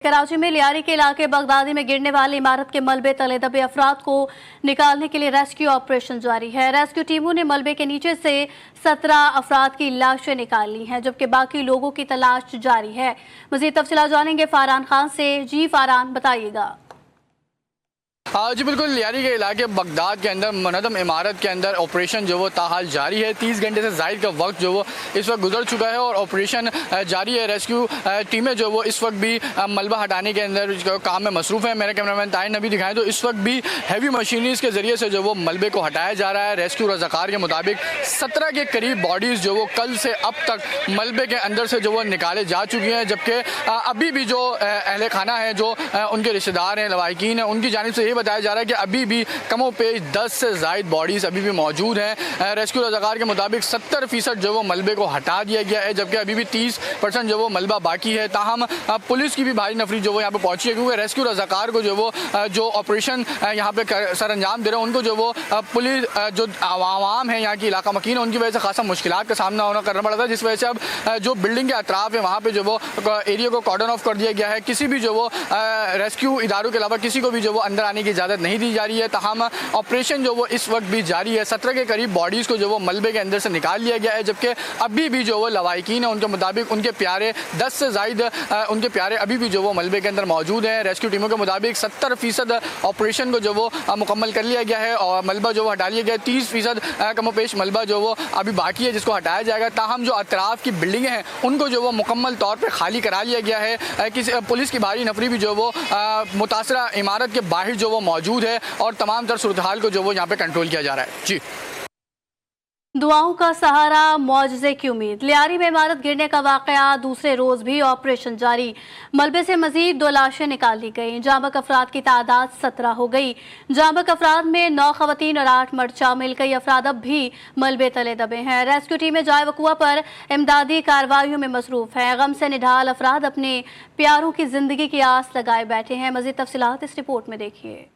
कराची में लियारी के इलाके बगदादी में गिरने वाली इमारत के मलबे तले दबे अफराद को निकालने के लिए रेस्क्यू ऑपरेशन जारी है। रेस्क्यू टीमों ने मलबे के नीचे से 17 अफराद की लाशें निकाल ली हैं, जबकि बाकी लोगों की तलाश जारी है। मज़ीद तफसीलात जानेंगे फारहान खान से। जी फारहान, बताइएगा। जी बिल्कुल, लियारी के इलाके बगदाद के अंदर मुनहदम इमारत के अंदर ऑपरेशन जो वो ताहाल जारी है। 30 घंटे से ज़ायद का वक्त जो वो इस वक्त गुजर चुका है और ऑपरेशन जारी है। रेस्क्यू टीमें जो वो इस वक्त भी मलबा हटाने के अंदर काम में मसरूफ़ है। मेरे कैमरामैन ताइन नबी दिखाएं तो इस वक्त भी हैवी मशीनरीज़ के ज़रिए से जो वो मलबे को हटाया जा रहा है। रेस्क्यू रज़ाकार के मुताबिक 17 के करीब बॉडीज़ जो वो कल से अब तक मलबे के अंदर से जो वो निकाले जा चुकी हैं, जबकि अभी भी जो अहले खाना है, जो उनके रिश्तेदार हैं, लवाहिकीन हैं, उनकी जानिब से ये बताया जा रहा है कि अभी भी कमो पेश 10 से ज़ायद बॉडीज़ अभी भी मौजूद हैं। रेस्क्यू रज़ाकार के मुताबिक 70% जो वो मलबे को हटा दिया गया है, जबकि अभी भी 30% जो वो मलबा बाकी है। ताहम पुलिस की भी भारी नफरी जो वो यहाँ पे पहुंची है, क्योंकि रेस्क्यू रज़ाकार को जो ऑपरेशन यहाँ पे सर अंजाम दे रहे हैं, उनको जो वो पुलिस जो आवाम है, यहाँ की इलाका मकीन है, उनकी वजह से खासा मुश्किलात का सामना करना पड़ा था, जिस वजह से अब जो बिल्डिंग के अतराफ है वहाँ पर जो वो एरिया को कॉर्डन ऑफ कर दिया गया है। किसी भी जो वो रेस्क्यू इदारों के अलावा किसी को भी जो वो अंदर आने की इजाज़त नहीं दी जा रही है। ताहम ऑपरेशन जो वो इस वक्त भी जारी है। 17 के करीब बॉडीज़ को जो वो मलबे के अंदर से निकाल लिया गया है, जबकि अभी भी जो वो लवाहिकीन है, उनके मुताबिक उनके प्यारे 10 से ज़ायद उनके प्यारे अभी भी जो वो मलबे के अंदर मौजूद हैं। रेस्क्यू टीमों के मुताबिक 70% ऑपरेशन को जो वो मुकम्मल कर लिया गया है और मलबा जो वो हटा लिया गया है। 30% कमोपेश मलबा जो वो अभी बाकी है, जिसको हटाया जाएगा। ताहम जो अतराफ़ की बिल्डिंगें हैं, उनको जो वो मुकम्मल तौर पर खाली करा लिया गया है। किसी पुलिस की भारी नफरी भी जो वो मुतासरा इमारत के बाहर जो वो मौजूद है और तमाम तर सूरत हाल को जो वो यहाँ पे कंट्रोल किया जा रहा है। जी, दुआओं का सहारा, मौजज़े की उम्मीद। लियारी में इमारत गिरने का वाक़या दूसरे रोज़ भी ऑपरेशन जारी। मलबे से मज़ीद 2 लाशें निकाल ली गईं। जांबक अफराद की तादाद 17 हो गई। जांबक अफराद में 9 ख़वातीन और 8 मर्द शामिल। कई अफराद अब भी मलबे तले दबे हैं। रेस्क्यू टीमें जाए वक़ुआ पर इमदादी कार्रवाइयों में मसरूफ़ हैं। गम से निढाल अफराद अपने प्यारों की ज़िंदगी की आस लगाए बैठे हैं। मज़ीद तफसीलात इस रिपोर्ट में देखिए।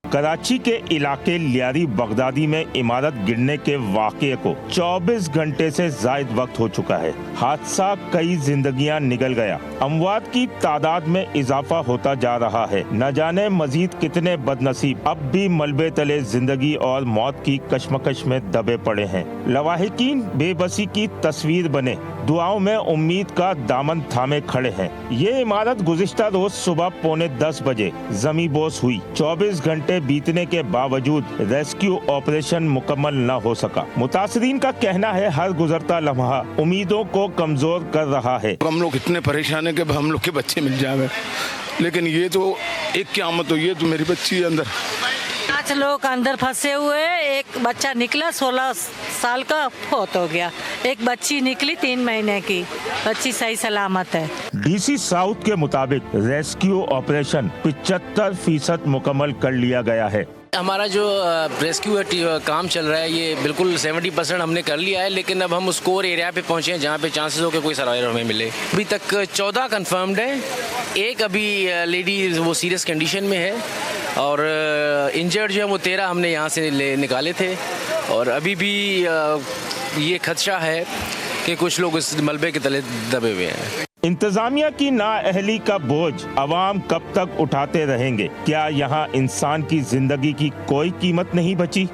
कराची के इलाके लियारी बगदादी में इमारत गिरने के वाक़ये को 24 घंटे से ज़ायद वक्त हो चुका है। हादसा कई जिंदगियां निगल गया। अमवात की तादाद में इजाफा होता जा रहा है। न जाने मजीद कितने बदनसीब अब भी मलबे तले जिंदगी और मौत की कशमकश में दबे पड़े हैं। लवाहिकीन बेबसी की तस्वीर बने, दुआओं में उम्मीद का दामन थामे खड़े हैं। ये इमारत गुज़िश्ता रोज सुबह 9:45 बजे ज़मी बोस हुई। 24 घंटे बीतने के बावजूद रेस्क्यू ऑपरेशन मुकम्मल न हो सका। मुतासरीन का कहना है हर गुजरता लम्हा उम्मीदों को कमजोर कर रहा है। हम लोग इतने परेशान है कि हम लोग के बच्चे मिल जाए, लेकिन ये तो एक क़यामत हो। ये तो मेरी बच्ची है अंदर। 5 लोग अंदर फंसे हुए, एक बच्चा निकला 16 साल का, फौत हो गया। एक बच्ची निकली 3 महीने की, बच्ची सही सलामत है। डीसी साउथ के मुताबिक रेस्क्यू ऑपरेशन 75% मुकम्मल कर लिया गया है। हमारा जो रेस्क्यू काम चल रहा है, ये बिल्कुल 70% हमने कर लिया है, लेकिन अब हम उस कोर एरिया पे पहुंचे हैं जहाँ पे चांसेस हो कि कोई सर्वाइवर हमें मिले। अभी तक 14 कंफर्म्ड है। एक अभी लेडी वो सीरियस कंडीशन में है और इंजर्ड जो है वो 13 हमने यहाँ से निकाले थे। और अभी भी ये खदशा है कि कुछ लोग इस मलबे के तले दबे हुए हैं। इंतजामिया की नाअहली का बोझ अवाम कब तक उठाते रहेंगे? क्या यहाँ इंसान की जिंदगी की कोई कीमत नहीं बची?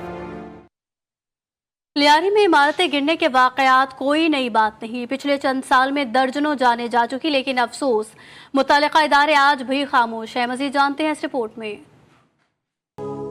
लियारी में इमारतें गिरने के वाक़यात कोई नई बात नहीं। पिछले चंद साल में दर्जनों जाने जा चुकी, लेकिन अफसोस मुतल्लिका इदारे आज भी खामोश है। मज़ीद जानते हैं इस रिपोर्ट में।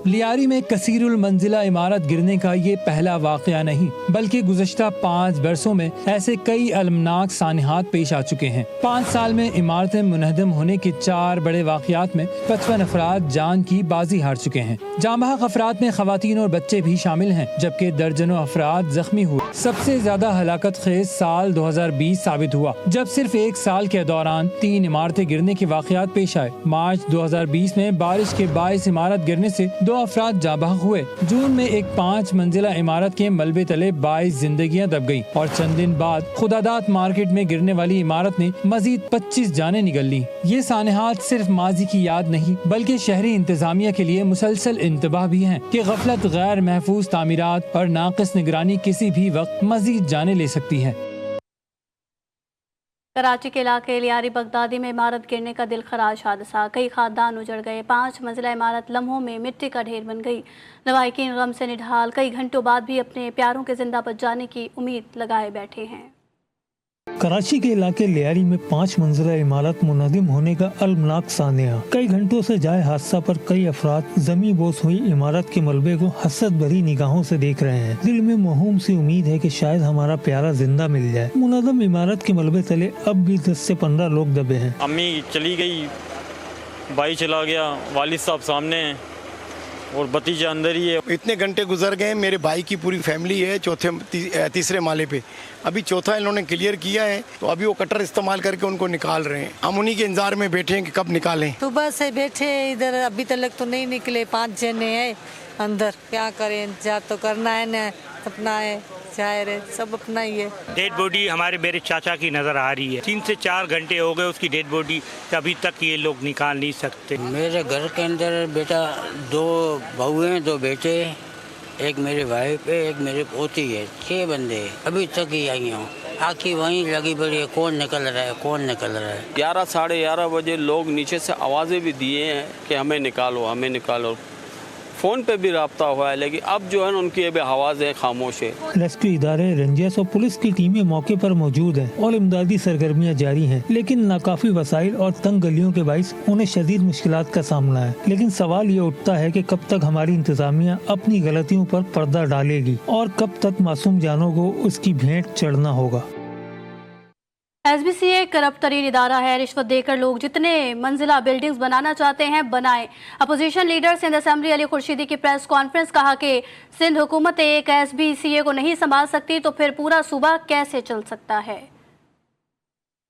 लियारी में कसीरुल मंजिला इमारत गिरने का ये पहला वाक़या नहीं, बल्कि गुज़श्ता 5 बरसों में ऐसे कई अलमनाक सानिहात पेश आ चुके हैं। 5 साल में इमारतें मुनहदम होने के 4 बड़े वाक़यात में 55 अफराद जान की बाजी हार चुके हैं। जांबहक अफराद में ख़वातीन और बच्चे भी शामिल हैं, जबकि दर्जनों अफराद जख्मी हुए। सबसे ज्यादा हलाकत खेज साल 2020 साबित हुआ, जब सिर्फ 1 साल के दौरान 3 इमारतें गिरने के वाक़यात पेश आए। मार्च 2020 में बारिश के बाइस इमारत गिरने से 2 अफराद जाँ बहक हुए। जून में एक 5 मंजिला इमारत के मलबे तले 22 जिंदगियां दब गईं और चंद दिन बाद खुदादात मार्केट में गिरने वाली इमारत ने मजीद 25 जानें निगल ली। ये सानहात सिर्फ माजी की याद नहीं, बल्कि शहरी इंतजामिया के लिए मुसलसल इंतबाह भी हैं कि गफलत, गैर महफूज तामीरात और नाक़िस निगरानी किसी भी वक्त मजीद जाने ले सकती है। कराची के इलाके लियारी बगदादी में इमारत गिरने का दिलखराश हादसा, कई खानदान उजड़ गए। 5 मंजिला इमारत लम्हों में मिट्टी का ढेर बन गई। लवाहिकीन गम से निढाल, कई घंटों बाद भी अपने प्यारों के जिंदा बच जाने की उम्मीद लगाए बैठे हैं। कराची के इलाके लियारी में 5 मंजिला इमारत मुनहदिम होने का अलमनाक सानिया। कई घंटों से जाए हादसा पर कई अफराद जमी बोस हुई इमारत के मलबे को हसरत भरी निगाहों से देख रहे हैं। दिल में महूम सी उम्मीद है कि शायद हमारा प्यारा जिंदा मिल जाए। मुनहदिम इमारत के मलबे तले अब भी 10 से 15 लोग दबे हैं। अम्मी चली गई, भाई चला गया, वालिद साहब सामने हैं और भतीजा अंदर ही है। इतने घंटे गुजर गए, मेरे भाई की पूरी फैमिली है तीसरे माले पे। अभी चौथा इन्होंने क्लियर किया है, तो अभी वो कटर इस्तेमाल करके उनको निकाल रहे हैं। हम उन्हीं के इंतजार में बैठे हैं कि कब निकालें। सुबह से बैठे इधर, अभी तक तो नहीं निकले। 5 जने हैं अंदर, क्या करें, इंतजार तो करना है ना, अपना है जाहिर है, सब अपना ही है। डेड बॉडी हमारे मेरे चाचा की नज़र आ रही है। 3 से 4 घंटे हो गए उसकी डेड बॉडी, अभी तक ये लोग निकाल नहीं सकते। मेरे घर के अंदर बेटा 2 बहू हैं, 2 बेटे, एक मेरे भाई पे, एक मेरे पोती है। 6 बंदे अभी तक ही आई हूँ। आखिर वहीं लगी पड़ी है, कौन निकल रहा है, कौन निकल रहा है। 11 साढ़े 11 बजे लोग नीचे से आवाज़ें भी दिए हैं कि हमें निकालो, हमें निकालो। फ़ोन पे भी रब्ता हुआ है, लेकिन अब जो है उनकी अभी आवाज़ें खामोश है। रेस्क्यू इदारे, रेंजर्स और पुलिस की टीमें मौके पर मौजूद हैं और इमदादी सरगर्मियां जारी हैं, लेकिन नाकाफी वसाइल और तंग गलियों के बाइस उन्हें शदीद मुश्किलात का सामना है। लेकिन सवाल ये उठता है कि कब तक हमारी इंतजामिया अपनी गलतियों पर पर्दा डालेगी और कब तक मासूम जानों को उसकी भेंट चढ़ना होगा। SBCA करप्ट तरीन इदारा है। रिश्वत देकर लोग जितने मंजिला बिल्डिंग्स बनाना चाहते हैं बनाएं। Opposition leader Sindh assembly Ali Khurshidi की प्रेस कॉन्फ्रेंस, कहा कि सिंध हुकूमत एक SBCA को नहीं संभाल सकती तो फिर पूरा सूबा कैसे चल सकता है।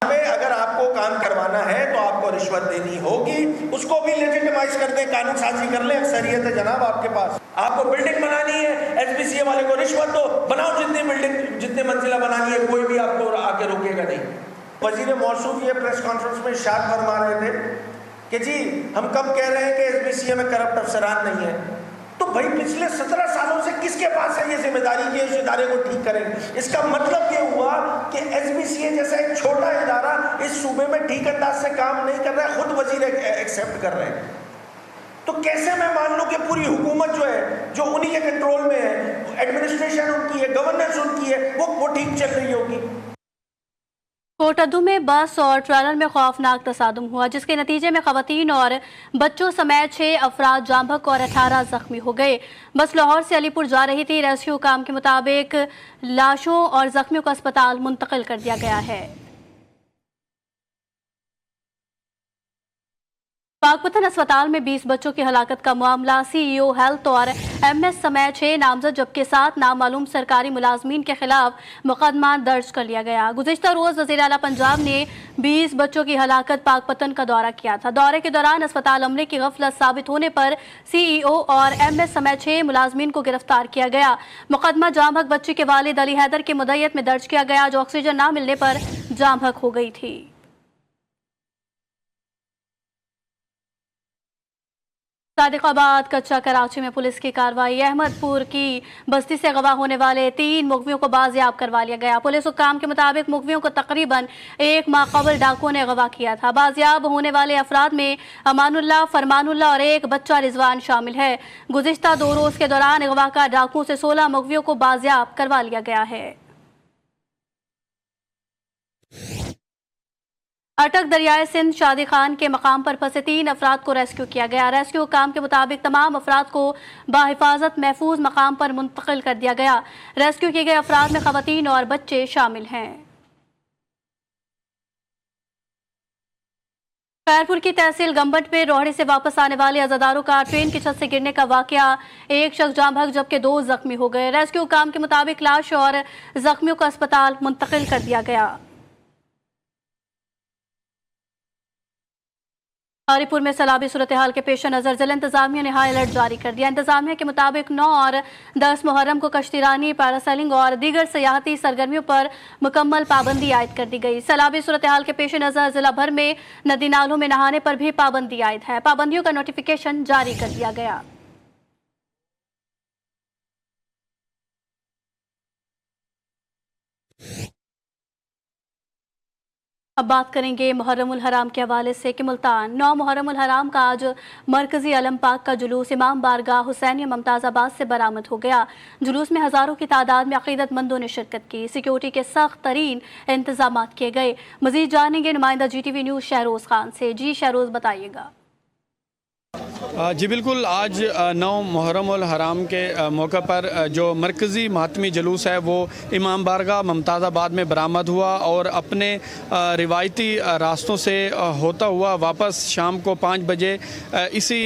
अगर आपको काम करवाना है तो आपको रिश्वत देनी होगी, उसको भी लेजिटिमाइज कर दें, कानून साजी कर लें। अक्सरियत है जनाब आपके पास। आपको बिल्डिंग बनानी है, SBCA वाले को रिश्वत दो, बनाओ जितनी बिल्डिंग, जितने मंजिला बनानी है, कोई भी आपको आके रोकेगा नहीं। वजीर मौसूफ ये प्रेस कॉन्फ्रेंस में इरशाद फरमा रहे थे कि जी हम कब कह रहे हैं कि SBCA में करप्ट अफसरान नहीं है, तो भाई पिछले 17 सालों से किसके पास है ये जिम्मेदारी कि इस इदारे को ठीक करें। इसका मतलब ये हुआ कि SBCA जैसा एक छोटा इदारा इस सूबे में ठीक अंदाज से काम नहीं कर रहा है, खुद वजीर एक्सेप्ट कर रहे हैं। तो कैसे मैं मान लूं कि पूरी हुकूमत जो है, जो उन्हीं के कंट्रोल में है, एडमिनिस्ट्रेशन उनकी है, गवर्नेंस उनकी है, वो ठीक चल रही होगी। कोटद्दू में बस और ट्रेलर में खौफनाक तसादुम हुआ, जिसके नतीजे में खवातीन और बच्चों समेत 6 अफराद जाँ बहक और 18 जख्मी हो गए। बस लाहौर से अलीपुर जा रही थी। रेस्क्यू काम के मुताबिक लाशों और जख्मियों को अस्पताल मुंतकिल कर दिया गया है। पाकपतन अस्पताल में 20 बच्चों की हलाकत का मामला CEO हेल्थ और MS समेत 6 नामजद जबकि 7 नामालूम सरकारी मुलाजमीन के खिलाफ मुकदमा दर्ज कर लिया गया। गुज़िश्ता रोज वज़ीर आला पंजाब ने 20 बच्चों की हलाकत पाकपतन का दौरा किया था। दौरे के दौरान अस्पताल अमले की गफलत साबित होने पर CEO और MS समेत 6 मुलाजमीन को गिरफ्तार किया गया। मुकदमा जाँ बहक बच्ची के वालिद अली हैदर की मुद्दत में दर्ज किया गया, जो ऑक्सीजन न मिलने पर जाँ बहक हो गई थी। सादिकाबाद कच्चा कराची में पुलिस की कार्रवाई। अहमदपुर की बस्ती से गवाह होने वाले 3 मुगवियों को बाजियाब करवा लिया गया। पुलिस हुक्काम के मुताबिक मुगवियों को तकरीबन 1 माह कबल डाकुओं ने गवाह किया था। बाजियाब होने वाले अफराद में अमानुल्लाह, फरमानुल्लाह और एक बच्चा रिजवान शामिल है। गुज़िश्ता 2 रोज के दौरान गवाहकार डाकुओं से 16 मुगवियों को बाजियाब करवा लिया गया है। अटक दरियाए सिंध शादी खान के मकाम पर फंसे 3 अफराद को रेस्क्यू किया गया। रेस्क्यू काम के मुताबिक तमाम अफराद को बाहिफाजत महफूज मकाम पर मुंतकिल कर दिया गया। रेस्क्यू किए गए अफराद में खवातीन और बच्चे शामिल हैं। खैरपुर की तहसील गंबट में रोहड़ी से वापस आने वाले अजादारों का ट्रेन की छत से गिरने का वाकया। एक शख्स जाँ बहक जबकि 2 जख्मी हो गए। रेस्क्यू काम के मुताबिक लाश और जख्मियों को अस्पताल मुंतकिल कर दिया गया। हरिपुर में सैलाबी सूरत हाल के पेश नज़र जिला इंतजामिया ने हाई अलर्ट जारी कर दिया। इंतजामिया के मुताबिक 9 और 10 मुहर्रम को कश्तीरानी, पैरासेलिंग और दीगर सियाहती सरगर्मियों पर मुकम्मल पाबंदी आयद कर दी गई। सैलाबी सूरत हाल के पेश नज़र जिला भर में नदी नालों में नहाने पर भी पाबंदी आयद है। पाबंदियों का नोटिफिकेशन जारी कर दिया गया। अब बात करेंगे मुहर्रम उल हराम के हवाले से कि मुल्तान 9 मुहर्रम उल हराम का आज मरकजी अलम पाक का जुलूस इमाम बारगाह हुसैनिया मुमताज़ाबाद से बरामद हो गया। जुलूस में हज़ारों की तादाद में अक़ीदतमंदों ने शिरकत की। सिक्योरिटी के सख्त तरीन इंतजाम किए गए। मज़ीद जानेंगे नुमाइंदा GTV न्यूज़ शहरोज़ खान से। जी शहरोज़, बताइएगा। जी बिल्कुल, आज 9 मुहर्रम उल हराम के मौके पर जो मरकज़ी मातमी जुलूस है वो इमाम बारगाह मुमताज़ाबाद में बरामद हुआ और अपने रिवायती रास्तों से होता हुआ वापस शाम को 5 बजे इसी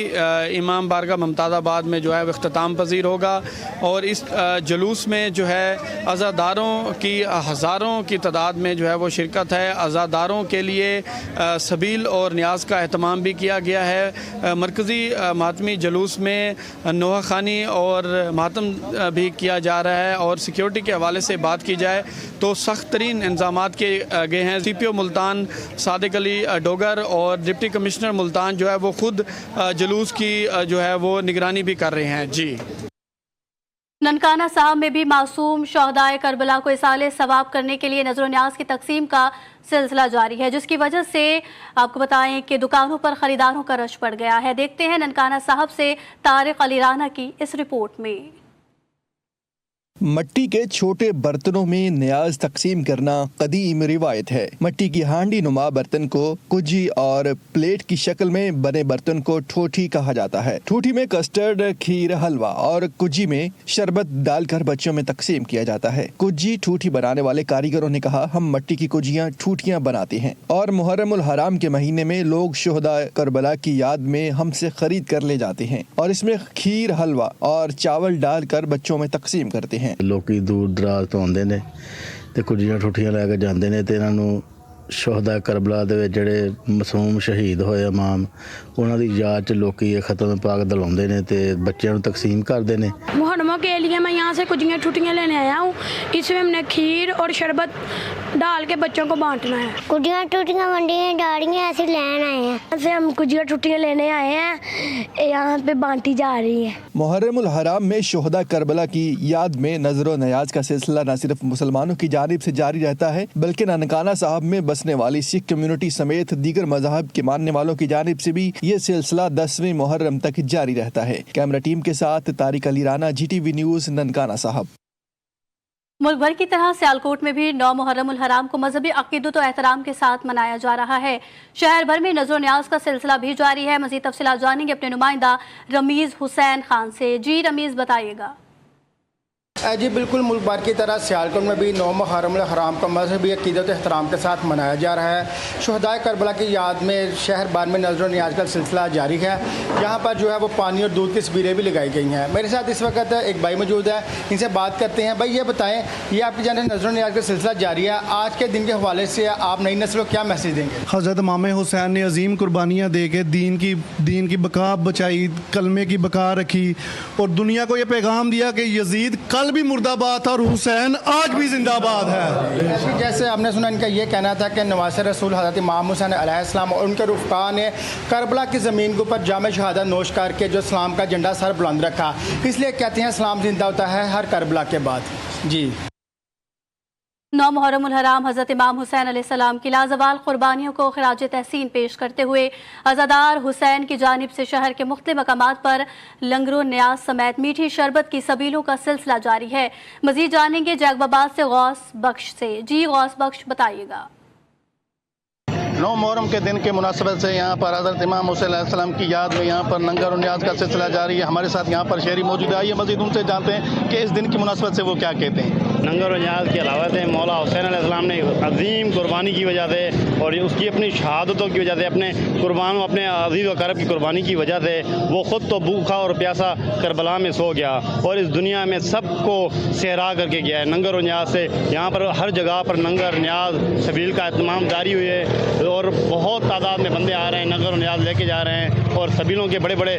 इमाम बारगाह मुमताज़ाबाद में जो है वो इख्तिताम पज़ीर होगा। और इस जुलूस में जो है अज़ादारों की हज़ारों की तादाद में जो है वो शिरकत है। अज़ादारों के लिए सबील और न्याज का अहतमाम भी किया गया है। मरकज़ी मातमी जुलूस में नोहा खानी और मातम भी किया जा रहा है। और सिक्योरिटी के हवाले से बात की जाए तो सख्त तरीन इंतज़ाम किए गए हैं। CPO मुल्तान सादिक अली डोगर और डिप्टी कमिश्नर मुल्तान जो है वो खुद जुलूस की जो है वो निगरानी भी कर रहे हैं। जी, ननकाना साहब में भी मासूम शहदाए करबला को इसाले सवाब करने के लिए नजर न्याज की तकसीम का सिलसिला जारी है, जिसकी वजह से आपको बताएं कि दुकानों पर खरीदारों का रश पड़ गया है। देखते हैं ननकाना साहब से तारिक अली राना की इस रिपोर्ट में। मट्टी के छोटे बर्तनों में न्याज तकसीम करना कदीम रिवायत है। मट्टी की हांडी नुमा बर्तन को कुजी और प्लेट की शक्ल में बने बर्तन को ठोठी कहा जाता है। ठोठी में कस्टर्ड, खीर, हलवा और कुजी में शरबत डालकर बच्चों में तकसीम किया जाता है। कुजी ठूठी बनाने वाले कारीगरों ने कहा, हम मट्टी की कुजियाँ ठूठियाँ बनाते हैं और मुहर्रम उल हराम के महीने में लोग शुहदा करबला की याद में हमसे खरीद कर ले जाते हैं और इसमें खीर, हलवा और चावल डालकर बच्चों में तकसीम करते हैं। ਲੋਕੀ ਦੂਰ ਦਰਾਜ਼ ਤੋਂ ਆਉਂਦੇ ਨੇ ਤੇ ਕੁੜੀਆਂ ਠੁੱਠੀਆਂ ਲੈ ਕੇ ਜਾਂਦੇ ਨੇ ਤੇ ਇਹਨਾਂ ਨੂੰ ਸ਼ੁਹਦਾ ਕਰਬਲਾ ਦੇ ਵਿੱਚ ਜਿਹੜੇ ਮਾਸੂਮ ਸ਼ਹੀਦ ਹੋਏ ਇਮਾਮ ਉਹਨਾਂ ਦੀ ਯਾਦ 'ਚ ਲੋਕੀ ਇਹ ਖਤਮ ਪਾਕ ਦਿਲਾਉਂਦੇ ਨੇ ਤੇ ਬੱਚਿਆਂ ਨੂੰ ਤਕਸੀਮ ਕਰਦੇ ਨੇ। मुहर्रमों के लिए मैं यहाँ से कुजियाँ ठुटियाँ लेने आया हूँ। इसमें हमने खीर और शरबत डाल के बच्चों को बांटना है। कुजियाँ ठुटियाँ मंडी में डाली हैं, ऐसे लेने आए हैं। ऐसे हम कुजियाँ ठुटियाँ लेने आए हैं, यहाँ पे बांटी जा रही है। मुहर्रम उल हराम में शुहदा करबला की याद में नजर न्याज का सिलसिला न सिर्फ मुसलमानों की जानिब से जारी रहता है बल्कि ननकाना साहब में बसने वाली सिख कम्युनिटी समेत दीगर मज़हब के मानने वालों की जानिब से भी ये सिलसिला 10वीं मुहर्रम तक जारी रहता है। कैमरा टीम के साथ तारिक अली राना, GTV न्यूज़, ननकाना साहब। मुल्क भर की तरह सियालकोट में भी 9 मुहर्रम उल हराम को मजहबी अकीदत और एहतराम के साथ मनाया जा रहा है। शहर भर में नजर न्याज का सिलसिला भी जारी है। मज़ीद तफसीलात जानेंगे अपने नुमाइंदा रमीज़ हुसैन खान से। जी रमीज़, बताइएगा। जी बिल्कुल, मुल्क भर की तरह सियालकोट में भी 9 मुहर्रम उल हराम का मजहबी अकीदत एहतराम के साथ मनाया जा रहा है। शुहदाए करबला की याद में शहर भर में नजर न्याज का सिलसिला जारी है। यहाँ पर जो है वो पानी और दूध की तस्वीरें भी लगाई गई हैं। मेरे साथ इस वक्त एक भाई मौजूद है, इनसे बात करते हैं। भाई ये बताएं, ये आपकी जाने नजर न्याज का सिलसिला जारी है, आज के दिन के हवाले से आप नई नस्ल को क्या मैसेज देंगे? हज़रत इमाम हुसैन ने अजीम कुर्बानियाँ दे के दीन की बका बचाई, कलमे की बका रखी और दुनिया को ये पैगाम दिया कि यजीद कल भी मुर्दाबाद था और हुसैन आज भी जिंदाबाद है। जैसे आपने सुना, इनका ये कहना था कि नवासे रसूल हज़रत इमाम हुसैन अलैहिस्सलाम और उनके रुफ़क़ा ने करबला की ज़मीन के ऊपर जाम शहादत नोश करके जो इस्लाम का झंडा सर बुलंद रखा, इसलिए कहते हैं इस्लाम जिंदा होता है हर करबला के बाद। जी, 9 मुहर्रम उल हराम हज़रत इमाम हुसैन अलैहिस्सलाम की लाजवाल कुर्बानियों को खिराज तहसीन पेश करते हुए अज़ादार हुसैन की जानिब से शहर के मुख्तलिफ मकामात पर लंगरो न्याज समेत मीठी शरबत की सबीलों का सिलसिला जारी है। मज़ीद जानेंगे जैकबाबाद से गौस बख्श से। जी गौस बख्श, बताइएगा। 9 मुहर्रम के दिन के मुनासबत से यहाँ पर हज़रत इमाम हुसैन अलैहिस्सलाम की याद में यहाँ पर लंगर और न्याज का सिलसिला जारी है। हमारे साथ यहाँ पर शहरी मौजूद है, आइए मज़ीद उनसे जानते हैं कि इस दिन की मुनासबत से वो क्या कहते हैं। लंगर और न्याज के अलावा से मौला हुसैन अलैहिस्सलाम ने अजीम कुर्बानी की वजह से और उसकी अपनी शहादतों की वजह से, अपने कुर्बान अपने अजीज़ व करब की कुर्बानी की वजह से वो ख़ुद तो भूखा और प्यासा करबला में सो गया और इस दुनिया में सबको सहरा करके गया है। लंगर और न्याज से यहाँ पर हर जगह पर लंगर न्याज सबील का इत्माम जारी हुई है और बहुत तादाद में बंदे आ रहे हैं, लंगर और न्याज लेके जा रहे हैं और सबीलों के बड़े बड़े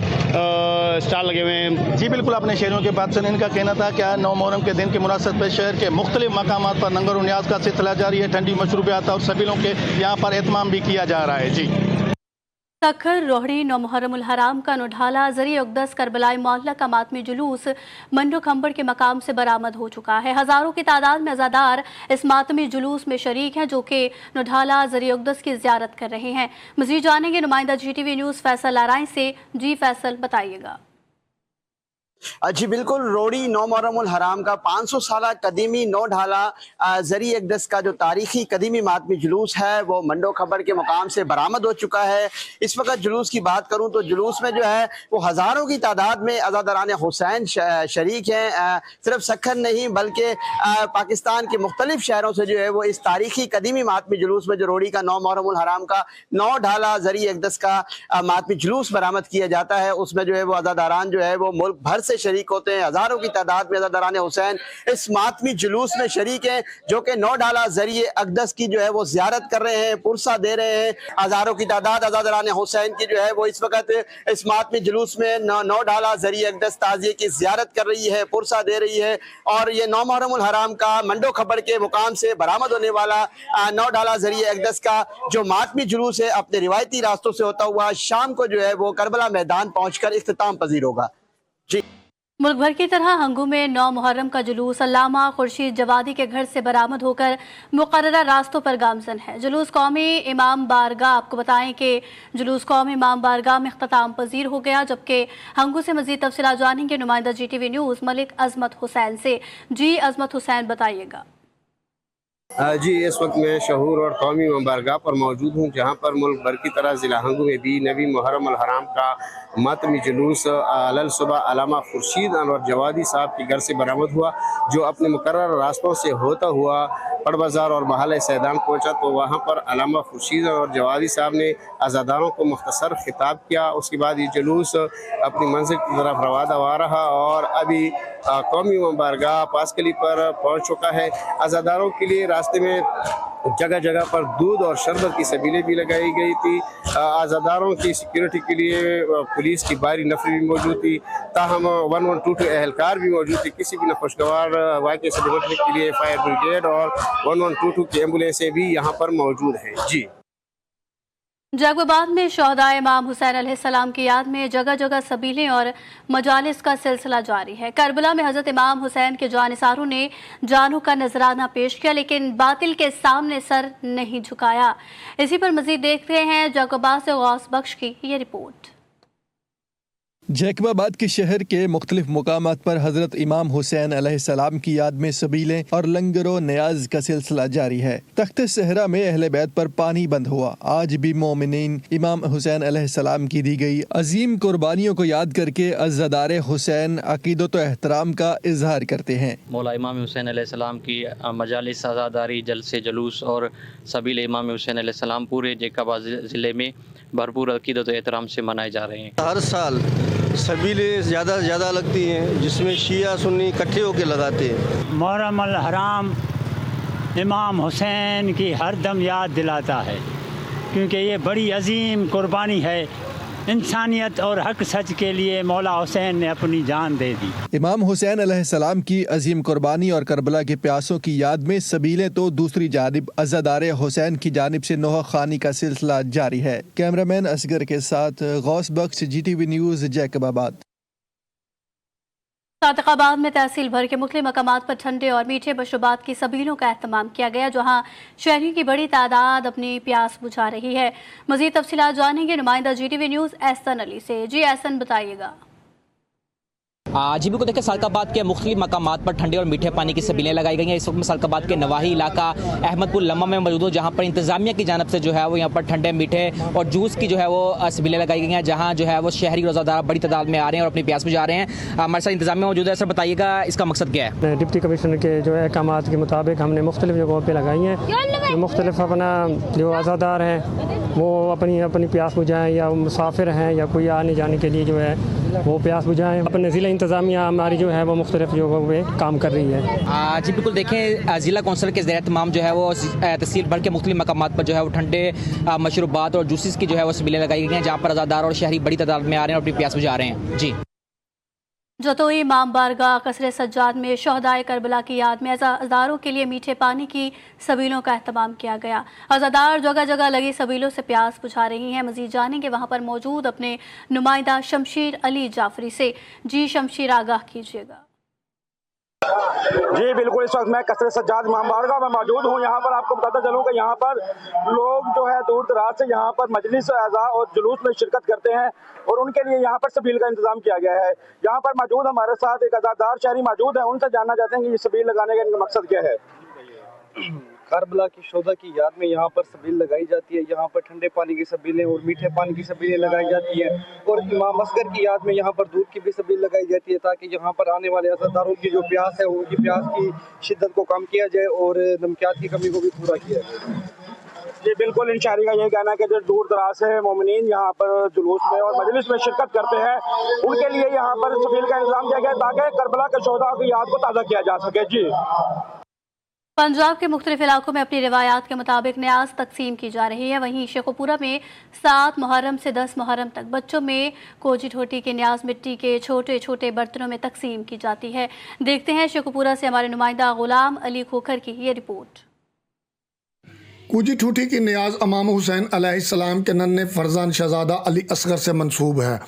स्टॉल लगे हुए हैं। जी बिल्कुल, अपने शहरों के बात सुने, इनका कहना था क्या 9 मुहर्रम के दिन के मुनासबत पर शहर के मुख्तलिफ मकामात पर लंगर और न्याज का सिलसिला जारी है। ठंडी मशरूबियात और सबीलों के यहाँ पर एहतमाम भी किया जा रहा है। जी, सखर रोहड़ी नौ मुहर्रम उल हराम का नोढाला जरिए उक़दस करबलाई मौला का मातमी जुलूस मंडो खंबड़ के मकाम से बरामद हो चुका है। हज़ारों की तादाद में अज़ादार इस मातमी जुलूस में शरीक हैं जो कि नोढाला जरिए उक़दस की ज़ियारत कर रहे हैं। मज़ीद जानेंगे नुमाइंदा GTV न्यूज़ फैसल आराई से। जी फैसल, बताइएगा। जी बिल्कुल, रोहड़ी नौ मुहर्रम उल हराम का 500 साल कदीमी नौ ढाला ज़रिए अक़दस का जो तारीखी कदीमी मातमी जुलूस है वो मंडो खबर के मुकाम से बरामद हो चुका है। इस वक्त जुलूस की बात करूं तो जुलूस में जो है वो हज़ारों की तादाद में अज़ादारान हुसैन शरीक हैं। सिर्फ सखर नहीं बल्कि पाकिस्तान के मुख्तलिफ शहरों से जो है वो इस तारीखी कदीमी मातमी जुलूस में जो रोहड़ी का नौ मुहर्रम उल हराम का नौ ढाला ज़रिए अक़दस का मातमी जुलूस बरामद किया जाता है। उसमें जो है वो अज़ादारान जो है वो मुल्क भर से शरीक होते हैं। हज़ारों की तादाद में अज़ादारान हुसैन इस मातमी जुलूस में शरीक हैं जो कि नौ ढाला ज़रिए अक़दस की जो है वो ज़ियारत कर रहे हैं, पुरसा दे रहे हैं। हज़ारों की तादाद अज़ादारान हुसैन की जो है वो इस वक्त इस मातमी जुलूस में नौ ढाला ज़रिए अक़दस ताज़िए की ज़ियारत कर रही है, पुरसा दे रही है। और ये नौ मुहर्रम उल हराम का मंडो खबर के मुकाम से बरामद होने वाला नौ ढाला ज़रिए अक़दस का जो मातमी जुलूस है अपने रिवायती रास्तों से होता हुआ शाम को जो है वो करबला मैदान पहुँचकर इख्तिताम पजीर होगा। जी, मुल्क भर की तरह हंगू में नौ मुहर्रम का जुलूस अल्लामा खुर्शीद जवादी के घर से बरामद होकर मुकर्ररा रास्तों पर गामजन है। जुलूस कौमी इमाम बारगाह, आपको बताएं कि जुलूस कौमी इमाम बारगाह में इख्तिताम पजीर हो गया। जबकि हंगू से मजीद तफसीलात जानेंगे नुमाइंदा GTV न्यूज़ मलिक अजमत हुसैन से। जी अजमत हुसैन, बताइएगा। जी, इस वक्त मैं शहूर और कौमी इमाम बारगाह पर मौजूद हूँ जहाँ पर मुल्क भर की तरह ज़िला हंगू में भी नबी मुहर्रम उल हराम का मातमी जुलूस अलल सुबह अल्लामा खुर्शीद अनवर जवादी साहब के घर से बरामद हुआ, जो अपने मुकर्रर रास्तों से होता हुआ पड़ बाज़ार और महल सैदान पहुँचा। तो वहाँ पर अल्लामा खुर्शीद अनवर जवादी साहब ने अज़ादारों को मुख्तसर खिताब किया। उसके बाद ये जुलूस अपनी मंजिल की तरफ रवाना हुआ रहा और अभी कौमी इमाम बारगाह पासकली पर पहुँच चुका है। अज़ादारों के लिए रास्ते में जगह जगह पर दूध और शरबत की सबीलें भी लगाई गई थी। आज़ादारों की सिक्योरिटी के लिए पुलिस की भारी नफरी भी मौजूद थी। ताहम 1122 एहलकार भी मौजूद थी। किसी भी नखुशगवार वाक़े से निपटने के लिए फायर ब्रिगेड और 1122 की एम्बुलेंसें भी यहाँ पर मौजूद हैं। जी, जैकबाबाद में शहदाए इमाम हुसैन अलैहिस्सलाम की याद में जगह जगह सबीलें और मजालिस का सिलसिला जारी है। करबला में हज़रत इमाम हुसैन के जानिसारों ने जानों का नजराना पेश किया लेकिन बातिल के सामने सर नहीं झुकाया। इसी पर मजीद देखते हैं जैकबाबाद से गौस बख्श की ये रिपोर्ट। जैकबाबाद के शहर के मुख्तलिफ मुकामात पर हज़रत इमाम हुसैन अलैहिस्सलाम की याद में सबीलें और लंगर व न्याज का सिलसिला जारी है। तख्त सहरा में अहले बैत पर पानी बंद हुआ। आज भी मोमिनीन इमाम हुसैन अलैहिस्सलाम की दी गई अजीम कुर्बानियों को याद करके अज़ादारे हुसैन अकीदत व एहतराम का इजहार करते हैं। मौला इमाम हुसैन अलैहिस्सलाम की मजालिस अज़ादारी जलसे जुलूस और सबील इमाम हुसैन अलैहिस्सलाम पूरे जैकबाबाद ज़िले में भरपूर अकीदत व एहतराम से मनाए जा रहे हैं। हर साल सबीलें ज़्यादा से ज़्यादा लगती हैं जिसमें शिया सुन्नी इकट्ठे होकर लगाते हैं। मुहर्रम अल हराम इमाम हुसैन की हर दम याद दिलाता है क्योंकि ये बड़ी अजीम कुर्बानी है। इंसानियत और हक सच के लिए मौला हुसैन ने अपनी जान दे दी। इमाम हुसैन अलैहिस्सलाम की अजीम कुर्बानी और करबला के प्यासों की याद में सबीलें तो दूसरी जानिब अज़ादारे हुसैन की जानिब से नोह खानी का सिलसिला जारी है। कैमरामैन असगर के साथ गौस बख्श, GTV न्यूज़, जैकबाबाद। सादिकाबाद में तहसील भर के मुख्तलिफ मकामात पर ठंडे और मीठे मशरूबात की सबीलों का एहतमाम किया गया जहाँ शहरियों की बड़ी तादाद अपनी प्यास बुझा रही है। मज़ीद तफसीलात जानेंगे नुमाइंदा GTV न्यूज़ एहसन अली से। जी एहसन, बताइएगा। जी बिल्कुल, देखिए सालकाबाद के मुख्तलिफ मकामात पर ठंडे और मीठे पानी की सबीलें लगाई गई हैं। इस वक्त में सालकाबाद के नवाही इलाका अहमदपुर लम्मा में मौजूद हूँ जहाँ पर इंतजामिया की जानब से जो है वो यहाँ पर ठंडे मीठे और जूस की जो है वो सबीलें लगाई गई हैं जहाँ जो है वो शहरी रोज़ादार बड़ी तादाद में आ रहे हैं और अपनी प्यास बुझा रहे हैं। हमारे साथ इंतजामिया मौजूद है। सर बताइएगा इसका मकसद क्या है? डिप्टी कमिश्नर के जो अहकामात के मुताबिक हमने मुख्तलिफ जगहों पर लगाई हैं। मुख्तलिफ अपना जो आज़ादार हैं वो अपनी अपनी प्यास बुझाएँ या मुसाफिर हैं या कोई आने जाने के लिए जो है वो प्यास बुझाएँ। अपने ज़िला इंतजामिया हमारी जो है वो मुख्तलिफ जगहों पे काम कर रही है। जी बिल्कुल, देखें ज़िला कौंसिल के ज़ेर तमाम जो है वो तहसील भर के मुख्तलिफ मकामात पर जो है वो ठंडे मशरूबात और जूसेस की जो है वो सबीलें लगाई गई हैं जहाँ पर अज़ादार और शहरी बड़ी तादाद में आ रहे हैं और अपनी प्यास बुझा रहे हैं। जी। जतोई इमाम बारगाह कसर सज्जाद में शहदाए करबला की याद में अज़ादारों के लिए मीठे पानी की सबीलों का अहतमाम किया गया। अज़ादार जगह जगह लगी सबीलों से प्यास बुझा रही हैं। मज़ीद जानेंगे वहाँ पर मौजूद अपने नुमाइंदा शमशीर अली जाफरी से। जी शमशीर, आगाह कीजिएगा। जी बिल्कुल, इस वक्त मैं कसर सज्जाद इमाम बारगाह में मौजूद हूँ। यहाँ पर आपको बताता चलूँ कि यहाँ पर लोग जो है दूर दराज से यहाँ पर मजलिस अज़ा और जुलूस में शिरकत करते हैं और उनके लिए यहाँ पर सबील का इंतजाम किया गया है। यहाँ पर मौजूद हमारे साथ एक अज़ादार शहरी मौजूद है, उनसे जानना चाहते हैं कि ये सबील लगाने का इनका मकसद क्या है। करबला की शोदा की याद में यहाँ पर सबील लगाई जाती है। यहाँ पर ठंडे पानी की सबीलें और मीठे पानी की सबीलें लगाई जाती हैं और इमाम असगर की याद में यहाँ पर दूध की भी सबील लगाई जाती है ताकि यहाँ पर आने वाले अज़ादारों की जो प्यास है उनकी प्यास की शिद्दत को कम किया जाए और नमकियात की कमी को भी पूरा किया जाए। जी बिल्कुल, इन शहरी का यही कहना है कि जो दूर दराज से मोमिनीन यहाँ पर जुलूस में और मजलिस में शिरकत करते हैं उनके लिए यहाँ पर सबील का इंतजाम किया गया ताकि करबला के शोदा की याद को ताज़ा किया जा सके। जी, पंजाब के मुख्तलिफ इलाकों में अपनी रिवायात के मुताबिक न्याज तकसीम की जा रही है। वहीं शेखुपुरा में 7 मुहर्रम से 10 मुहर्रम तक बच्चों में कोजी ठोटी के न्याज मिट्टी के छोटे छोटे बर्तनों में तकसीम की जाती है। देखते हैं शेखुपुरा से हमारे नुमाइंदा गुलाम अली खोखर की ये रिपोर्ट। कोजी ठूठी की न्याज इमाम हुसैन अलैहिस्सलाम के नन्हे फरजान शहजादा अली असगर से मंसूब है,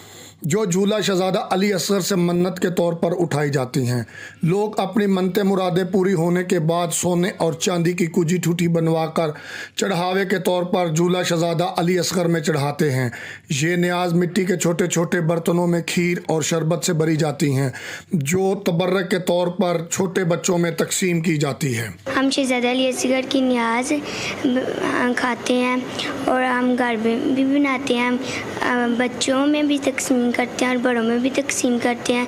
जो झूला शहजादा अली असगर से मन्नत के तौर पर उठाई जाती हैं। लोग अपनी मनते मुरादें पूरी होने के बाद सोने और चांदी की कुजी ठूठी बनवाकर चढ़ावे के तौर पर झूला शहजादा अली असगर में चढ़ाते हैं। ये न्याज मिट्टी के छोटे छोटे बर्तनों में खीर और शरबत से भरी जाती हैं, जो तबर्रक के तौर पर छोटे बच्चों में तकसीम की जाती है। हम शहजादा अली असगर की न्याज खाते हैं और हम घर में भी बनाते हैं, बच्चों में भी तकसीम करते हैं और बड़ों में भी तकसीम करते हैं।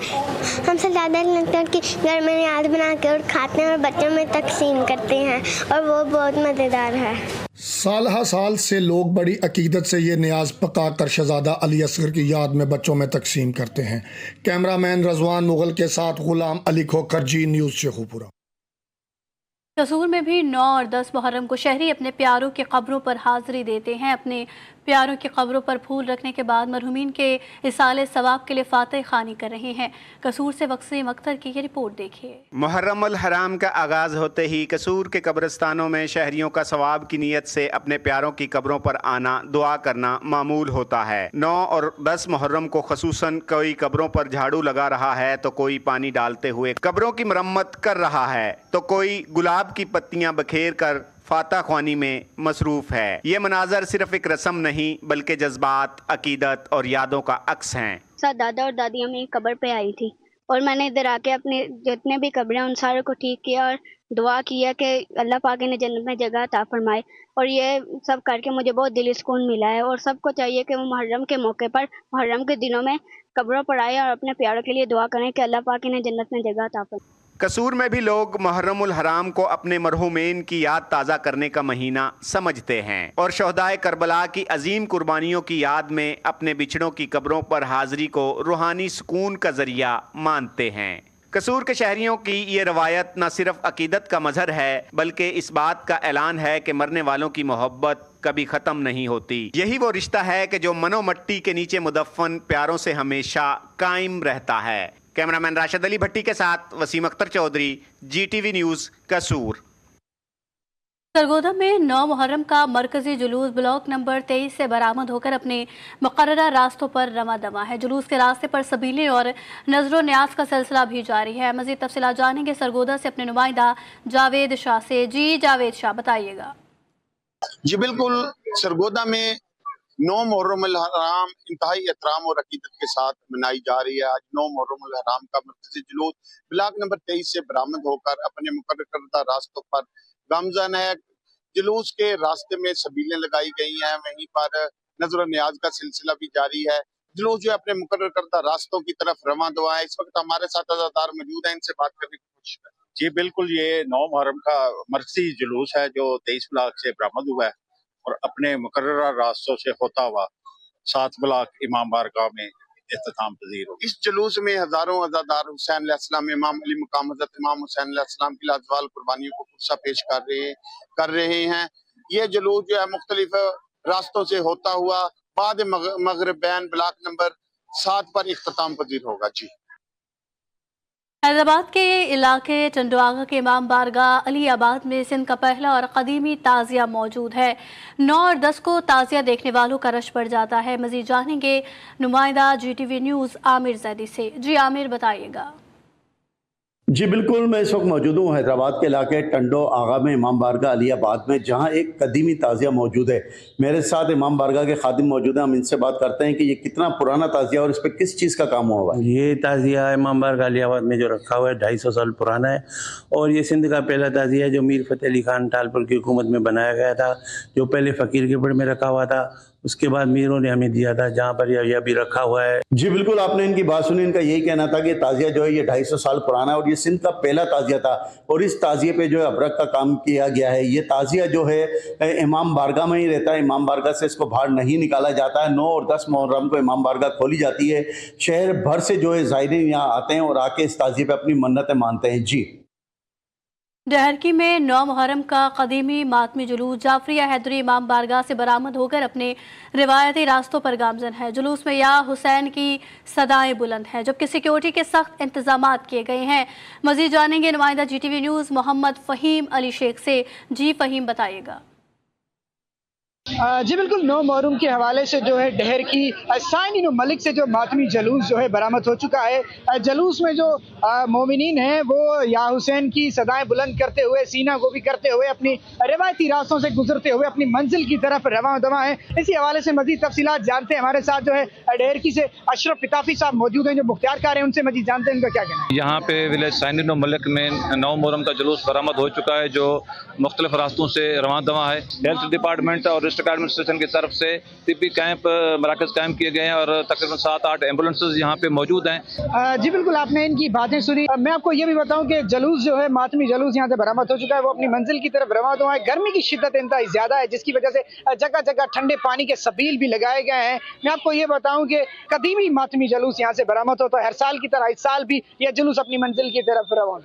हम शहजादा अली असगर की घर में न्याज बना के और खाते हैं और बच्चों में तकसीम करते हैं और वो बहुत मज़ेदार है। साल हर साल से लोग बड़ी अकीदत से ये न्याज पका कर शहजादा अली असगर की याद में बच्चों में तकसीम करते हैं। कैमरामैन रजवान मुगल के साथ गुलाम अली खोखर, जी न्यूज़ शेखुपुरा। कसूर में भी 9 और 10 मुहर्रम को शहरी अपने प्यारों की कब्रों पर हाजिरी देते हैं। अपने प्यारों की कब्रों पर फूल रखने के बाद मरहूमीन के इसाले सवाब के लिए फातह खानी कर रहे हैं। कसूर से वसीम अख्तर की ये रिपोर्ट देखिए। मुहर्रम उल हराम का आगाज़ होते ही कसूर के कब्रिस्तानों में शहरियों का सवाब की नीयत से अपने प्यारों की कब्रों पर आना, दुआ करना मामूल होता है। 9 और 10 मुहर्रम को खसूसन कोई कब्रों पर झाड़ू लगा रहा है तो कोई पानी डालते हुए कब्रों की मरम्मत कर रहा है तो कोई गुलाब की पत्तियां बखेर कर फातह ख्वानी में मसरूफ़ है। ये मनाजर सिर्फ एक रस्म नहीं बल्कि जज्बात, अकीदत और यादों का अक्स हैं। साथ दादा और दादी हमें कब्र पे आई थी और मैंने इधर आके अपने जितने भी कब्रें हैं उन सारों को ठीक किया और दुआ किया कि अल्लाह पाक ने जन्नत में जगह अता फरमाए। और ये सब करके मुझे बहुत दिली सुकून मिला है और सबको चाहिए कि वो मुहर्रम के मौके पर, मुहर्रम के दिनों में कब्रों पर आए और अपने प्यारों के लिए दुआ करें कि अल्लाह पाक ने जन्नत में जगह अता फरमाए। कसूर में भी लोग मुहर्रम उल हराम को अपने मरहूमीन की याद ताज़ा करने का महीना समझते हैं और शहदाए करबला की अजीम कुर्बानियों की याद में अपने बिछड़ों की कब्रों पर हाजिरी को रूहानी सुकून का जरिया मानते हैं। कसूर के शहरियों की ये रवायत न सिर्फ अकीदत का मजहर है बल्कि इस बात का ऐलान है कि मरने वालों की मोहब्बत कभी ख़त्म नहीं होती। यही वो रिश्ता है कि जो मनो मट्टी के नीचे मुदफ़न प्यारों से हमेशा कायम रहता है। कैमरामैन राशिद अली भट्टी के साथ वसीम अख्तर चौधरी, GTV न्यूज़, कसूर। सरगोदा में 9 मुहर्रम का मरकजी जुलूस ब्लॉक नंबर 23 से बरामद होकर अपने मुकर्ररा रास्तों पर रवा दवा है। जुलूस के रास्ते पर सबीलें और नजरो न्याज का सिलसिला भी जारी है। मज़ीद तफसीलात जानेंगे सरगोदा से अपने नुमाइंदा जावेद शाह से। जी जावेद शाह, बताइएगा। जी बिल्कुल, सरगोदा में 9 मुहर्रम उल हराम इंतहाई एहतराम और अकीदत के साथ मनाई जा रही है। आज 9 मुहर्रम उल हराम का मरकज़ी जुलूस ब्लॉक नंबर 23 से बरामद होकर अपने मुकर्रर करदा रास्तों पर गामज़न है। जुलूस के रास्ते में सबीलें लगाई गई हैं, वहीं पर नजर न्याज का सिलसिला भी जारी है। जुलूस जो अपने मुकर्रर करदा रास्तों की तरफ रवां दवा है। इस वक्त हमारे साथ अज़ादार मौजूद हैं, इनसे बात करने की कोशिश करें। जी बिल्कुल, ये 9 मुहर्रम का मरकज़ी जुलूस है जो 23 ब्लॉक से बरामद हुआ है और अपने मुकर्ररा रास्तों से होता हुआ 7 ब्लॉक इमाम बारगाह में इख्तिताम पजीर हो। इस जुलूस में हजारों अज़ादार हुसैन अलैहिस्सलाम, इमाम अली मुकाम हज़रत इमाम हुसैन अलैहिस्सलाम की लाजवाल कुर्बानियों को पुरसा पेश कर रहे हैं। ये जुलूस जो है मुख्तलिफ रास्तों से होता हुआ बाद मगरिबैन ब्लॉक नंबर 7 पर इख्तिताम पजीर होगा। जी हैदराबाद के इलाके टंडवागा के इमाम बारगाह अली आबाद में सिंध का पहला और कदीमी ताजिया मौजूद है। 9 और 10 को ताजिया देखने वालों का रश बढ़ जाता है। मजीद जानेंगे नुमाइंदा GTV न्यूज़ आमिर जैदी से। जी आमिर, बताइएगा। जी बिल्कुल, मैं इस वक्त मौजूद हूँ हैदराबाद के इलाके टंडो आगा में इमाम बारगाह अली आबाद में, जहाँ एक कदीमी ताजिया मौजूद है। मेरे साथ इमाम बारगाह के खादिम मौजूद हैं। हम इनसे बात करते हैं कि ये कितना पुराना ताजिया और इस पर किस चीज़ का काम हुआ है। ये ताजिया इमाम बारगाह अली आबाद में जो रखा हुआ है 250 साल पुराना है और ये सिंध का पहला ताजिया है जो मीर फ़तेह अली खान टालपुर की हुकूमत में बनाया गया था, जो पहले फ़कीर के पेड़ में रखा हुआ था, उसके बाद मीरों ने हमें दिया था, जहाँ पर यह अभी रखा हुआ है। जी बिल्कुल, आपने इनकी बात सुनी। इनका यही कहना था कि ताजिया जो है ये 250 साल पुराना है और ये सिंध का पहला ताजिया था और इस ताजिए पे जो है अबरक का काम किया गया है। ये ताजिया जो है इमाम बारगाह में ही रहता है, इमाम बारगाह से इसको बाहर नहीं निकाला जाता है। 9 और 10 मुहर्रम को इमाम बारगाह खोली जाती है। शहर भर से जो है ज़ायरीन यहाँ आते हैं और आके इस ताजिए पे अपनी मन्नतें मानते हैं। जी, डहरकी में 9 मुहर्रम का कदीमी मातमी जुलूस जाफरिया हैदरी इमाम बारगाह से बरामद होकर अपने रिवायती रास्तों पर गामजन है। जुलूस में या हुसैन की सदाएं बुलंद हैं, जबकि सिक्योरिटी के सख्त इंतजामात किए गए हैं। मजीद जानेंगे नुमाइंदा GTV न्यूज़ मोहम्मद फ़हीम अली शेख से। जी फ़हीम, बताइएगा। जी बिल्कुल, 9 मुहर्रम के हवाले से जो है डहर की साइन मलिक से जो मातमी जलूस जो है बरामद हो चुका है। जलूस में जो मोमिनीन हैं वो या हुसैन की सदाएं बुलंद करते हुए, सीना गोभी करते हुए, अपनी रिवायती रास्तों से गुजरते हुए अपनी मंजिल की तरफ रवां दवा है। इसी हवाले से मजीद तफसीलात जानते हैं। हमारे साथ जो है डहर की से अशरफ पिताफी साहब मौजूद हैं जो मुख्तियारकार हैं, उनसे मजीद जानते हैं उनका क्या कहना है। यहाँ पे विलेज साइन मलिक में 9 मुहर्रम का जुलूस बरामद हो चुका है जो मुख्तलिफ रास्तों से रवां दवा है। हेल्थ डिपार्टमेंट और एडमिनिस्ट्रेशन की तरफ से तिब्बी कैंप मराकज कायम किए गए हैं और तकरीबन 7-8 एम्बुलेंसेज यहाँ पे मौजूद हैं। जी बिल्कुल, आपने इनकी बातें सुनी। मैं आपको ये भी बताऊं कि जलूस जो है मातमी जलूस यहाँ से बरामद हो चुका है, वो अपनी मंजिल की तरफ रवां हुआ है। गर्मी की शिद्दत इंतहाई ज्यादा है जिसकी वजह से जगह जगह ठंडे पानी के सबील भी लगाए गए हैं। मैं आपको ये बताऊं कि कदीमी मातमी जलूस यहाँ से बरामद होता है। हर साल की तरह इस साल भी यह जुलूस अपनी मंजिल की तरफ रवां।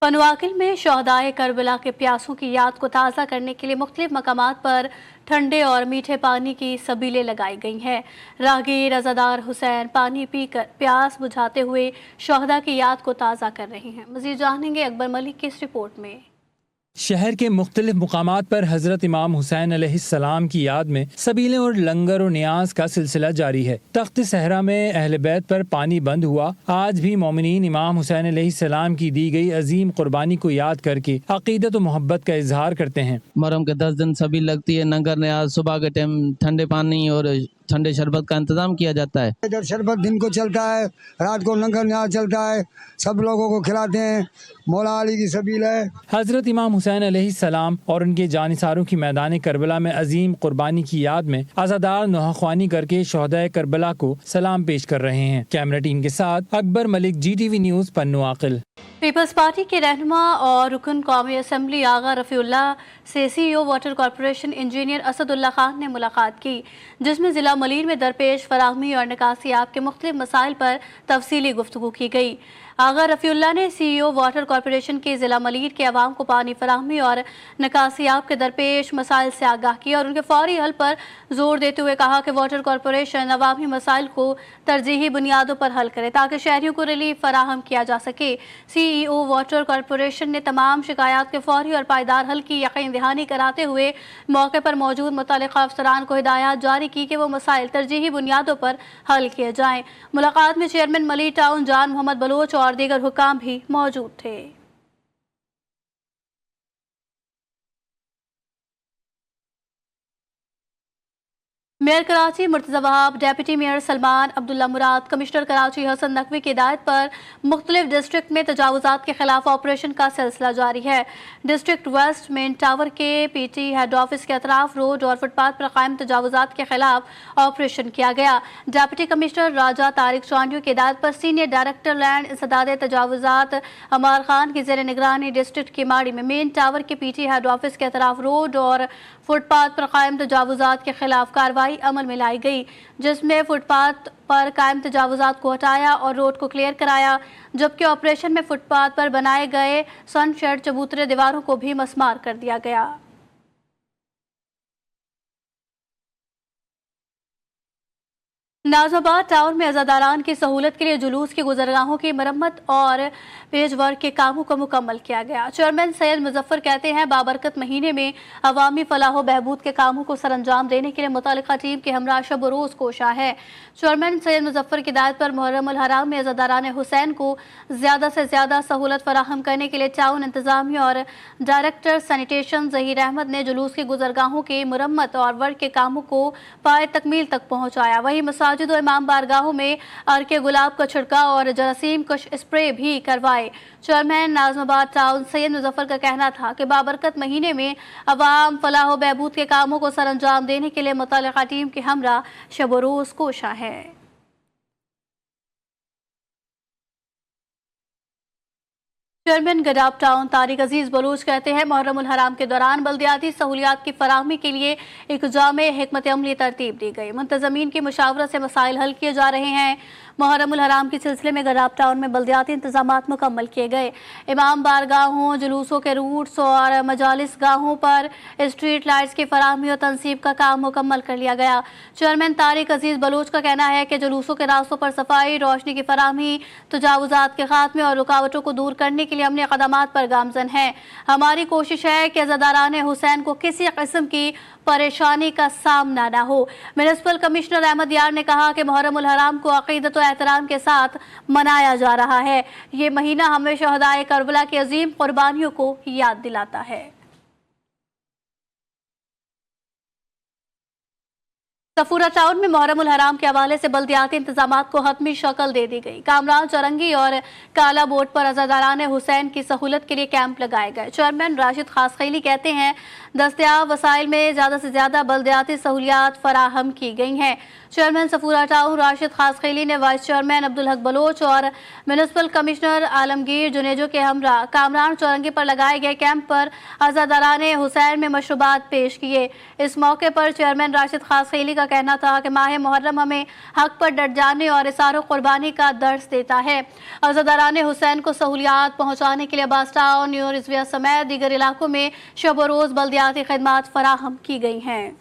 पनवाकिल में शहदाए करबला के प्यासों की याद को ताज़ा करने के लिए मुख्तलिफ मकामात पर ठंडे और मीठे पानी की सबीलें लगाई गई हैं। राहगीर अज़ादार हुसैन पानी पीकर प्यास बुझाते हुए शहदा की याद को ताज़ा कर रहे हैं। मज़ीद जानेंगे अकबर मलिक की इस रिपोर्ट में। शहर के मुख्तलिफ मुकामात पर हजरत इमाम हुसैन अलैहिस्सलाम की याद में सबीलें और लंगर और न्याज का सिलसिला जारी है। तख्त सहरा में अहले बैत पर पानी बंद हुआ। आज भी मोमिनीन इमाम हुसैन अलैहिस्सलाम की दी गई अजीम कुर्बानी को याद करके अकीदत और मोहब्बत का इजहार करते हैं। मुहर्रम के 10 दिन सबील लगती है। लंगर न्याज सुबह के टाइम ठंडे पानी और ठंडे शरबत का इंतजाम किया जाता है। इधर शरबत दिन को चलता है, रात को लंगर न्याज चलता है, सब लोगों को खिलाते हैं। मौला अली की सबील है। हजरत इमाम हुसैन अलैहिस्सलाम और उनके जानिसारों की मैदान करबला में अजीम कुर्बानी की याद में अज़ादार नोहाख्वानी करके शहदाए करबला को सलाम पेश कर रहे हैं। कैमरा टीम के साथ अकबर मलिक, GTV न्यूज़, पन्नुआकिल। पीपल्स पार्टी के रहनुमा और रुकन कौमी असम्बली आगा रफ़ीउल्ला से CEO water corporation engineer Asadullah Khan ने मुलाकात की, जिसमें ज़िला मलीर में दरपेश फराहमी और निकासियाब के मुख्तलिफ मसाइल पर तफसीली गुफ्तगू की गई। आगा रफ़ीउल्ला ने CEO वाटर कॉरपोरेशन के ज़िला मलीर के अवाम को पानी फराहमी और निकासियाब के दरपेश मसाइल से आगाह किया और उनके फौरी हल पर जोर देते हुए कहा कि वाटर कॉरपोरेशन अवामी मसाइल को तरजीही बुनियादों पर हल करे ताकि शहरियों को रिलीफ फराहम किया जा सके। CEO वाटर कॉरपोरेशन ने तमाम शिकायत के फौरी और पायदार हल की यकीन दहानी कराते हुए मौके पर मौजूद मुतल्लिक़ अफसरान को हिदायत जारी की कि वो मसाइल तरजीही बुनियादों पर हल किए जाएँ। मुलाकात में चेयरमैन मली टाउन जान मोहम्मद बलोच और दीगर हुकाम भी मौजूद थे। Mayor Karachi Murtaza Wahab, deputy mayor Salman Abdullah Murad, commissioner Karachi Hasan Naqvi की हिदायत पर मुख्तलिफ डिस्ट्रिक्ट में तजावुज़ात के खिलाफ ऑपरेशन का सिलसिला जारी है। डिस्ट्रिक्ट वेस्ट मेन टावर के PT हेड ऑफिस के अतराफ रोड और फुटपाथ पर कायम तजावुज़ात के खिलाफ ऑपरेशन किया गया। डेप्यूटी कमिश्नर राजा तारिक चांडियो की हिदायत पर सीनियर डायरेक्टर लैंड इंसदाद तजावुज़ात अमार खान की ज़ेर निगरानी डिस्ट्रिक्ट की माड़ी में मेन टावर के PT हेड ऑफिस के अतराफ रोड और फुटपाथ पर कायम तजावुज़ात के खिलाफ कार्रवाई अमल में लाई गई, जिसमें फुटपाथ पर कायम तजावुज़ात को हटाया और रोड को क्लियर कराया, जबकि ऑपरेशन में फुटपाथ पर बनाए गए सनशेड चबूतरे दीवारों को भी मसमार कर दिया गया। नाज़िमाबाद टाउन में अज़ादारान की सहूलत के लिए जुलूस की गुजरगाहों की मरम्मत और पेज वर्क के कामों को मुकम्मल किया गया। चेयरमैन सैयद मुजफ्फर कहते हैं, बाबरकत महीने में अवामी फलाह बहबूद के कामों को सरअंजाम देने के लिए मुतल्लिका टीम के हमरा शब व रोज़ कोशा है। चेयरमैन सैयद मुजफ्फर की हिदायत पर मुहर्रम उल हराम में अज़ादारान हुसैन को ज़्यादा से ज़्यादा सहूलत फराहम करने के लिए टाउन इंतज़ामिया और डायरेक्टर सैनिटेशन ज़हीर अहमद ने जुलूस की गुजरगाहों की मरम्मत और वर्क के कामों को पाए तकमील तक पहुँचाया। वहीं मसाजिद और इमाम बारगाहों में अर्के गुलाब का छिड़काव और जरासीम कश स्प्रे भी करवाए। चेयरमैन नाज़िमाबाद टाउन सैयद मुजफ्फर का कहना था कि बाबरकत महीने में अवाम फलाह व बहबूद के कामों को सरअंजाम देने के लिए मुतल्लिका टीम के हमरा शब व रोज़ कोशा है। चेयरमैन गडाब टाउन तारिक अजीज बलूच कहते हैं, मुहर्रम उल हराम के दौरान बल्दियाती सहूलियात की फराहमी के लिए एक जामे हिकमत अमली तरतीब दी गई। मुंतज़मीन की मुशावरत से मसाइल हल किए जा रहे हैं। मुहर्रम उल हराम के सिलसिले में गडाब टाउन में बल्दियाती इंतजामात मुकम्मल किए गए। इमाम बारगाहों, जुलूसों के रूट्स और मजालिस गाहों पर स्ट्रीट लाइट्स की फराहमी और तनसीब का काम मुकम्मल कर लिया गया। चेयरमैन तारिक अजीज बलूच का कहना है कि जुलूसों के रास्तों पर सफाई, रोशनी की फराहमी, तजावुजात के खात्मे और रुकावटों को दूर करने के लिए हमने कदमात पर गामजन है। हमारी कोशिश है कि अज़ादारान हुसैन को किसी किस्म की परेशानी का सामना न हो। म्युनिसिपल कमिश्नर अहमद यार ने कहा कि मुहर्रम उल हराम को अक़ीदत और एहतराम के साथ मनाया जा रहा है। ये महीना हमें शहदाए करबला की अजीम कुर्बानियों को याद दिलाता है। सफूरा टाउन में मुहर्रम उल हराम के हवाले से बल्दियाती इंतजामात को हतमी शक्ल दे दी गई। कामरान, चौरंगी और काला बोर्ड पर अज़ादारान हुसैन की सहूलत के लिए कैंप लगाए गए। चेयरमैन राशिद खासखैली कहते हैं, दस्तयाब वसाइल में ज़्यादा से ज़्यादा बल्दियाती सहूलियात फराहम की गई हैं। चेयरमैन सफूरा टाउन राशिद खासखैली ने vice chairman Abdul Haq Bloch और म्युनिसिपल कमिश्नर आलमगीर जुनेजो के हमरा कामरान चौरंगी पर लगाए गए कैंप पर अज़ादारान हुसैन में मशरूबात पेश किए। इस मौके पर चेयरमैन राशिद खासखैली का कहना था कि माह मुहर्रम हमें हक पर डट जाने और इसारो कुर्बानी का दर्स देता है। अज़ादारान हुसैन को सहूलियात पहुँचाने के लिए अब्बास टाउन, न्यू रिजविया समेत दीगर इलाकों में शब व रोज़ बल्दियाती खिदमात फराहम की गई हैं।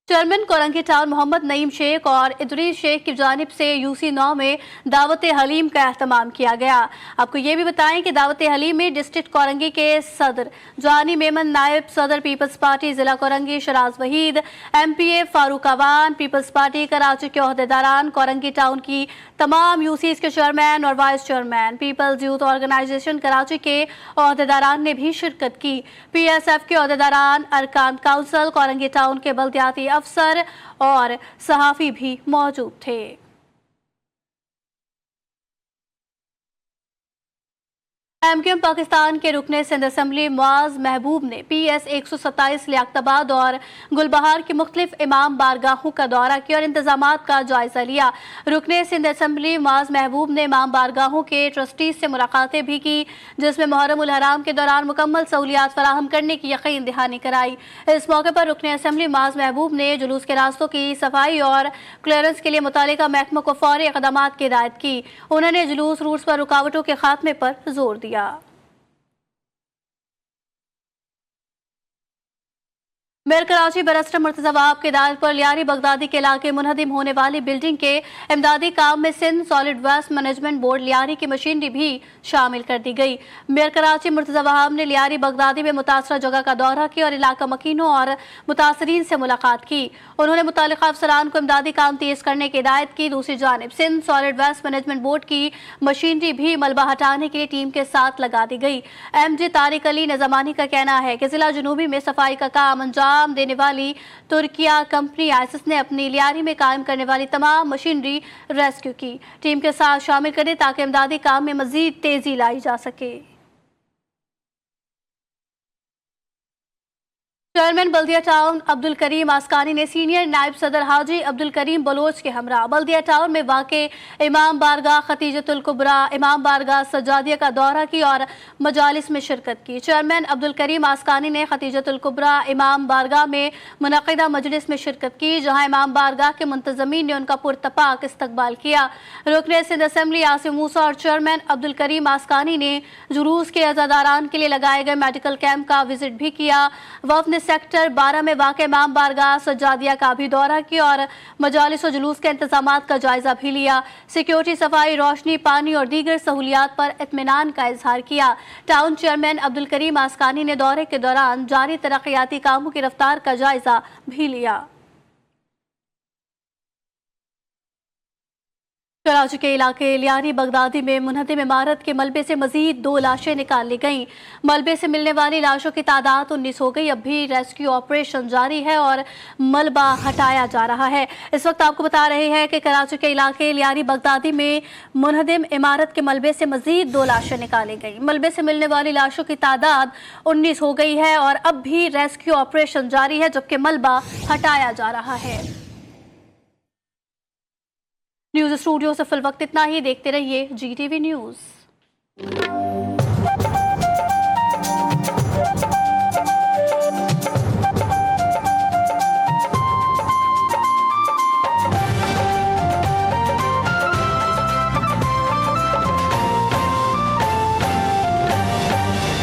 चेयरमैन कोरंगी टाउन मोहम्मद नईम शेख और इदरीस शेख की जानिब से यूसी 9 में दावत हलीम का एहतमाम किया गया। आपको ये भी बताएं कि दावत हलीम में डिस्ट्रिक्ट कोरंगी के सदर जानी मेमन, नायब सदर पीपल्स पार्टी जिला Korangi Sharaz Waheed, MPA Farooq Awan, people's party Karachi के अहदेदारान, कोरंगी टाउन की तमाम यूसीज के चेयरमैन और vice chairman, people's youth organisation Karachi के अहदेदारान ने भी शिरकत की। PSF के अहदेदारान, अरकान काउंसिल, कोरंगी टाउन के बल्दियाती अफसर और सहाफ़ी भी मौजूद थे। MQM पाकिस्तान के रुकने सिंध असम्बली मुआज महबूब ने PS 127 लियाकताबाद और गुलबहार की मुख्तलिफ इमाम बारगाहों का दौरा किया और इंतजामात का जायजा लिया। रुकने सिंध असम्बली मुआज महबूब ने इमाम बारगाहों के ट्रस्टीज से मुलाकातें भी की, जिसमें मुहर्रम उल हराम के दौरान मुकम्मल सहूलियात फराहम करने की यकीन दहानी कराई। इस मौके पर रुकने असम्बली मुआज महबूब ने जुलूस के रास्तों की सफाई और क्लियरेंस के लिए मुतालिका महकमों को फौरी इक़दामात की हिदायत की। उन्होंने जुलूस रूट्स पर रुकावटों के खात्मे पर जोर दिया। मेयर कराची बैरिस्टर मुर्तज़ा वहाब की हिदायत पर लियारी बगदादी के इलाके मुनहदिम होने वाली बिल्डिंग के इमदादी काम में Sindh solid waste management board Lyari की मशीनरी भी शामिल कर दी गई। मेयर कराची मुर्तज़ा वहाब ने लियारी बगदादी में मुतासरा जगह का दौरा किया और इलाका मकीनों और मुतासरीन से मुलाकात की। उन्होंने मुतालिका अफसरान को इमदादी काम तेज करने की हिदायत की। दूसरी जानिब Sindh solid waste management board की मशीनरी भी मलबा हटाने के लिए टीम के साथ लगा दी गई। MJ तारिक अली नज़मानी का कहना है कि जिला जुनूबी में सफाई का काम अंजाम देने वाली तुर्किया कंपनी आइसिस ने अपनी लियारी में कायम करने वाली तमाम मशीनरी रेस्क्यू की। टीम के साथ शामिल करें ताकि इमदादी काम में मजीद तेजी लाई जा सके। चेयरमैन बल्दिया टाउन अब्दुल करीम आस्कानी ने सीनियर नायब सदर हाजी अब्दुल करीम बलोच के हमरा बल्दिया टाउन में वाक़े इमाम बारगाह खतीजतुल कुबरा, इमाम बारगाह सज्जादिया का दौरा की और मजालिस में शिरकत की। चेयरमैन अब्दुल करीम आस्कानी ने खतीजतुल कुबरा इमाम बारगाह में मुनक़िदा मजलिस में शिरकत की, जहाँ इमाम बारगाह के मुंतज़मीन ने उनका पुरतपाक इस्तकबाल किया। रुकने सिंध असम्बली आसिम मूसा और चेयरमैन अब्दुल करीम आस्कानी ने जुलूस के अज़ादारान के लिए लगाए गए मेडिकल कैंप का विजिट भी किया। वफ़द ने सेक्टर 12 में वाक़े इमाम बारगाह सज्जादिया का भी दौरा किया और मजालिस और जुलूस के इंतजामात का जायजा भी लिया। सिक्योरिटी, सफाई, रोशनी, पानी और दीगर सहूलियात पर इत्मीनान का इजहार किया। टाउन चेयरमैन अब्दुल करीम आसकानी ने दौरे के दौरान जारी तरक्याती कामों की रफ्तार का जायजा भी लिया। कराची के इलाके लियारी बगदादी में मुनहदिम इमारत के मलबे से मजीद 2 लाशें निकाल ली गईं। मलबे से मिलने वाली लाशों की तादाद 19 हो गई। अब भी रेस्क्यू ऑपरेशन जारी है और मलबा हटाया जा रहा है। इस वक्त आपको बता रहे हैं कि कराची के इलाके लियारी बगदादी में मुनहदिम इमारत के मलबे से मजीद 2 लाशें निकाली गईं। मलबे से मिलने वाली लाशों की तादाद 19 हो गई है और अब भी रेस्क्यू ऑपरेशन जारी है, जबकि मलबा हटाया जा रहा है। न्यूज़ स्टूडियो से फिल वक्त इतना ही। देखते रहिए GTV न्यूज़।